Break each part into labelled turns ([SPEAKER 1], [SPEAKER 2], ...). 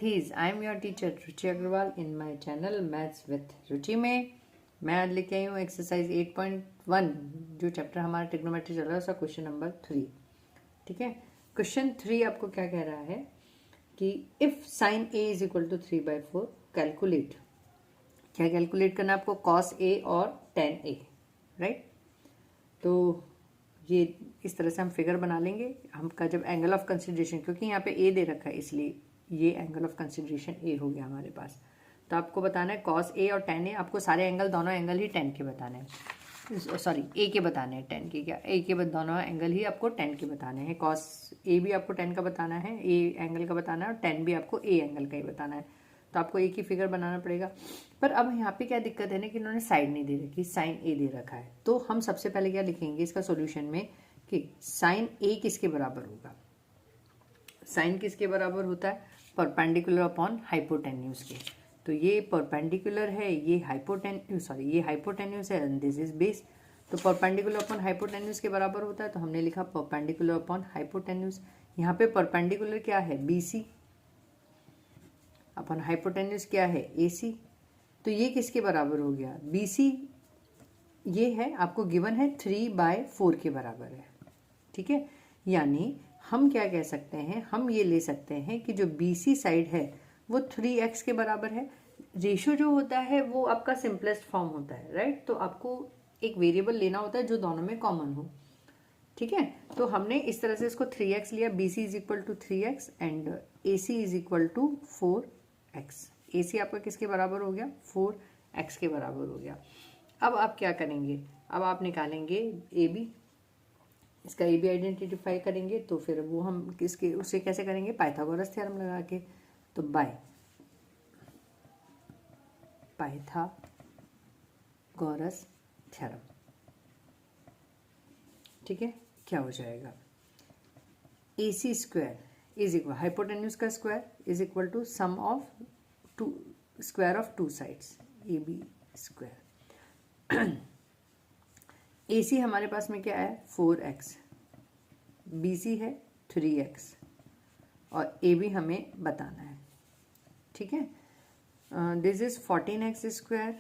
[SPEAKER 1] These I am your teacher Ruchi Agarwal in my channel Maths with रुचि में मैं आज लेके आई हूँ एक्सरसाइज 8.1 जो चैप्टर हमारा ट्रिग्नोमेट्री चल रहा है उसका क्वेश्चन नंबर 3। ठीक है, क्वेश्चन 3 आपको क्या कह रहा है कि if sine A is equal to 3/4 calculate. क्या कैलकुलेट करना है आपको? कॉस ए और टेन ए, राइट। तो ये इस तरह से हम फिगर बना लेंगे। हमका जब एंगल ऑफ कंसिडरेशन, क्योंकि यहाँ पे ए दे रखा है इसलिए ये एंगल ऑफ कंसिडरेशन ए हो गया हमारे पास। तो आपको बताना है कॉस ए और टेन ए। आपको सारे एंगल, दोनों एंगल ही 10 के बताने हैं, सॉरी ए के बताने हैं, 10 के क्या, ए के दोनों एंगल ही आपको 10 के बताने हैं। कॉस ए भी आपको 10 का बताना है, ए एंगल का बताना है, और 10 भी आपको ए एंगल का ही बताना है। तो आपको एक ही फिगर बनाना पड़ेगा। पर अब यहाँ पे क्या दिक्कत है ना कि इन्होंने साइड नहीं दे रखी, साइन ए दे रखा है। तो हम सबसे पहले क्या लिखेंगे इसका सॉल्यूशन में कि साइन ए किसके बराबर होगा। साइन किसके बराबर होता है? परपेंडिकुलर अपॉन हाइपोटेन्यूज के। तो ये परपेंडिकुलर है, ये हाइपोटेन्यूज, सॉरी ये हाइपोटेन्यूज है एंड दिस इज बेस। तो परपेंडिकुलर अपॉन हाइपोटेन्यूज के बराबर होता है, तो हमने लिखा परपेंडिकुलर अपॉन हाइपोटेन्यूज। यहाँ पे परपेंडिकुलर क्या है? BC अपॉन हाइपोटेन्यूज क्या है? AC। तो ये किसके बराबर हो गया? BC ये है, आपको गिवन है 3/4 के बराबर है। ठीक है, यानी हम क्या कह सकते हैं, हम ये ले सकते हैं कि जो BC साइड है वो 3x के बराबर है। रेशो जो होता है वो आपका सिंपलेस्ट फॉर्म होता है, राइट। तो आपको एक वेरिएबल लेना होता है जो दोनों में कॉमन हो। ठीक है, तो हमने इस तरह से इसको 3x लिया। BC is equal to 3x and AC is equal to 4x। AC आपका किसके बराबर हो गया? 4x के बराबर हो गया। अब आप क्या करेंगे? अब आप निकालेंगे AB, इसका ए बी आइडेंटिफाई करेंगे। तो फिर वो हम किसके, उसे कैसे करेंगे? पाइथागोरस थ्योरम लगा के। तो बाय पाइथागोरस थ्योरम। ठीक है, क्या हो जाएगा? AC square is equal, hypotenuse का square is equal to sum of two square of two sides, AB square. AC हमारे पास में क्या है? 4x, BC है 3x और AB हमें बताना है। ठीक है, this is 14x square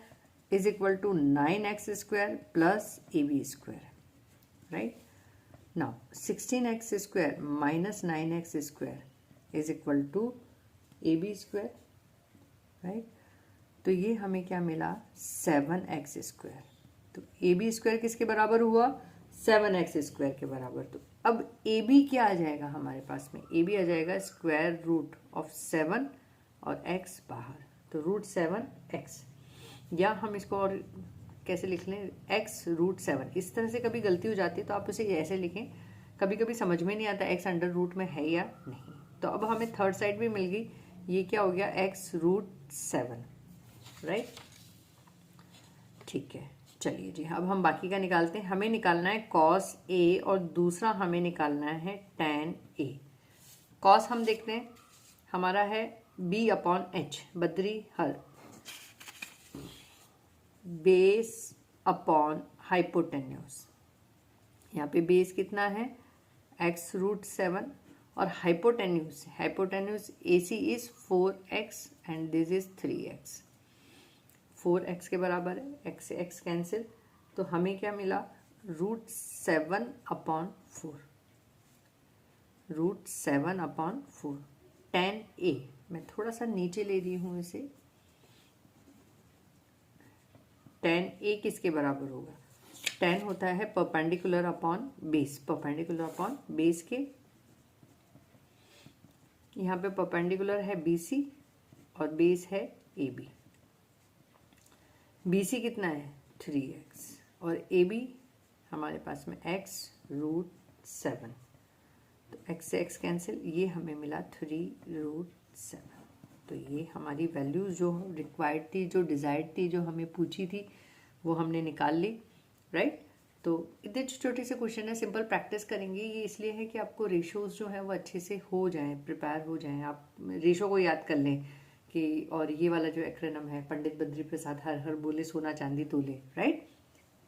[SPEAKER 1] is equal to 9x square plus AB square, right. Now 16x square minus 9x square is equal to AB square, right. तो ये हमें क्या मिला? 7x square. तो AB स्क्वायर किसके बराबर हुआ? 7x स्क्वायर के बराबर। तो अब AB क्या आ जाएगा हमारे पास में? AB आ जाएगा स्क्वायर रूट ऑफ 7 और x बाहर, तो √7x। या हम इसको और कैसे लिख लें? x√7। इस तरह से कभी गलती हो जाती है तो आप उसे ऐसे लिखें, कभी कभी समझ में नहीं आता x अंडर रूट में है या नहीं। तो अब हमें थर्ड साइड भी मिल गई, ये क्या हो गया? x√7, right. ठीक है, चलिए जी, अब हम बाकी का निकालते हैं। हमें निकालना है कॉस ए और दूसरा हमें निकालना है टेन ए। कॉस हम देखते हैं, हमारा है B/H, बद्री हर, बेस अपॉन हाइपोटेन्यूज। यहाँ पे बेस कितना है? x√7 और hypotenuse AC is 4x and this is 3x। 4x के बराबर है, x से x कैंसिल, तो हमें क्या मिला? √7/4, √7/4। 10a, मैं थोड़ा सा नीचे ले रही हूँ इसे। 10a किसके बराबर होगा? 10 होता है perpendicular upon base, perpendicular upon base के। यहाँ पे परपेंडिकुलर है BC और बेस है AB। BC कितना है? 3x और AB हमारे पास में x√7, तो x से x कैंसिल, ये हमें मिला 3√7। तो ये हमारी वैल्यूज जो रिक्वायर्ड थी, जो डिज़ायर्ड थी, जो हमें पूछी थी, वो हमने निकाल ली, राइट। तो इतने छोटे से क्वेश्चन है, सिंपल प्रैक्टिस करेंगे। ये इसलिए है कि आपको रेशोज़ जो है वो अच्छे से हो जाएं, प्रिपेयर हो जाएं। आप रेशो को याद कर लें कि, और ये वाला जो एक्रोनिम है, पंडित बद्री प्रसाद हर हर बोले सोना चांदी तोले, राइट।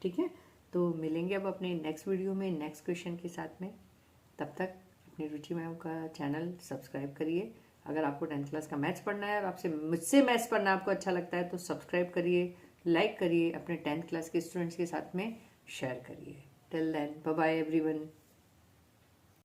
[SPEAKER 1] ठीक है, तो मिलेंगे अब अपने नेक्स्ट वीडियो में नेक्स्ट क्वेश्चन के साथ में। तब तक अपनी रुचि मैम का चैनल सब्सक्राइब करिए, अगर आपको 10th क्लास का मैथ्स पढ़ना है और आपसे मुझसे मैथ्स पढ़ना आपको अच्छा लगता है तो सब्सक्राइब करिए, लाइक करिए, अपने 10th क्लास के स्टूडेंट्स के साथ में शेयर करिए। Till then bye bye everyone.